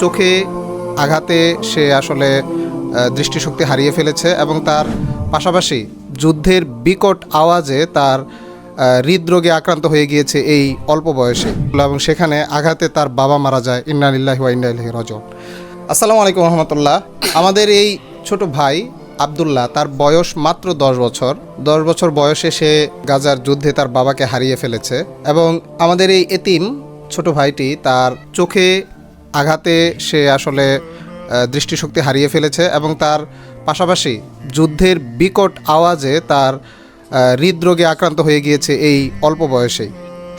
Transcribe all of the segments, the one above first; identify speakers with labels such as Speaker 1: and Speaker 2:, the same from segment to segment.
Speaker 1: চোখে আঘাতে সে আসলে দৃষ্টিশক্তি হারিয়ে ফেলেছে এবং তার পাশাপাশি যুদ্ধের বিকট আওয়াজে তার হৃদরোগে আক্রান্ত হয়ে গিয়েছে এই অল্প বয়সে, এবং সেখানে আঘাতে তার বাবা মারা যায়। ইন্না লিল্লাহি ওয়া ইন্না ইলাইহি রাজিউন। আসসালামু আলাইকুম রহমতুল্লাহ। আমাদের এই ছোট ভাই আবদুল্লাহ, তার বয়স মাত্র 10 বছর। 10 বছর বয়সে সে গাজার যুদ্ধে তার বাবাকে হারিয়ে ফেলেছে এবং আমাদের এই এতিম ছোট ভাইটি তার চোখে আঘাতে সে আসলে দৃষ্টিশক্তি হারিয়ে ফেলেছে এবং তার পাশাপাশি যুদ্ধের বিকট আওয়াজে তার হৃদরোগে আক্রান্ত হয়ে গিয়েছে এই অল্প বয়সেই।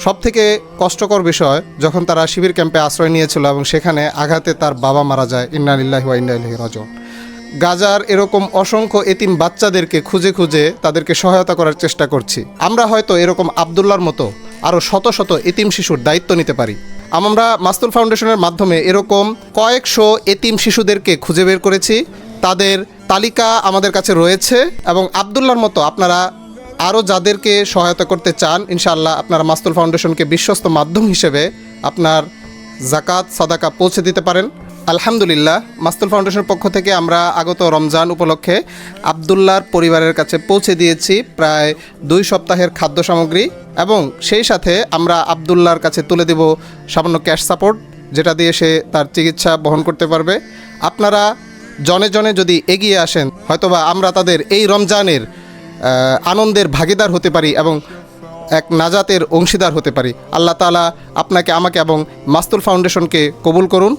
Speaker 1: সবথেকে কষ্টকর বিষয়, যখন তারা শিবির ক্যাম্পে আশ্রয় নিয়েছিল এবং সেখানে আঘাতে তার বাবা মারা যায়। ইন্না লিল্লাহি ওয়া ইন্না ইলাইহি রাজিউন। গাজার এরকম অসংখ্য এতিম বাচ্চাদেরকে খুঁজে খুঁজে তাদেরকে সহায়তা করার চেষ্টা করছি। আমরা হয়তো এরকম আবদুল্লাহর মতো আরও শত শত এতিম শিশুর দায়িত্ব নিতে পারি। আমরা মাস্তুল ফাউন্ডেশনের মাধ্যমে এরকম কয়েকশো এতিম শিশুদেরকে খুঁজে বের করেছি। তাদের তালিকা আমাদের কাছে রয়েছে এবং আবদুল্লাহর মতো আপনারা আরও যাদেরকে সহায়তা করতে চান, ইনশাআল্লাহ আপনারা মাস্তুল ফাউন্ডেশনকে বিশ্বস্ত মাধ্যম হিসেবে আপনার জাকাত সাদাকা পৌঁছে দিতে পারেন। আলহামদুলিল্লাহ, মাস্তুল ফাউন্ডেশনের পক্ষ থেকে আমরা আগত রমজান উপলক্ষে আবদুল্লাহর পরিবারের কাছে পৌঁছে দিয়েছি প্রায় 2 সপ্তাহের খাদ্য সামগ্রী, এবং সেই সাথে আমরা আবদুল্লাহর কাছে তুলে দেব সামান্য ক্যাশ সাপোর্ট, যেটা দিয়ে সে তার চিকিৎসা বহন করতে পারবে। আপনারা জনে জনে যদি এগিয়ে আসেন, হয়তোবা আমরা তাদের এই রমজানের আনন্দের ভাগিদার হতে পারি এবং এক নাজাতের অংশীদার হতে পারি। আল্লাহ তাআলা আপনাকে, আমাকে এবং মাস্তুল ফাউন্ডেশনকে কবুল করুন।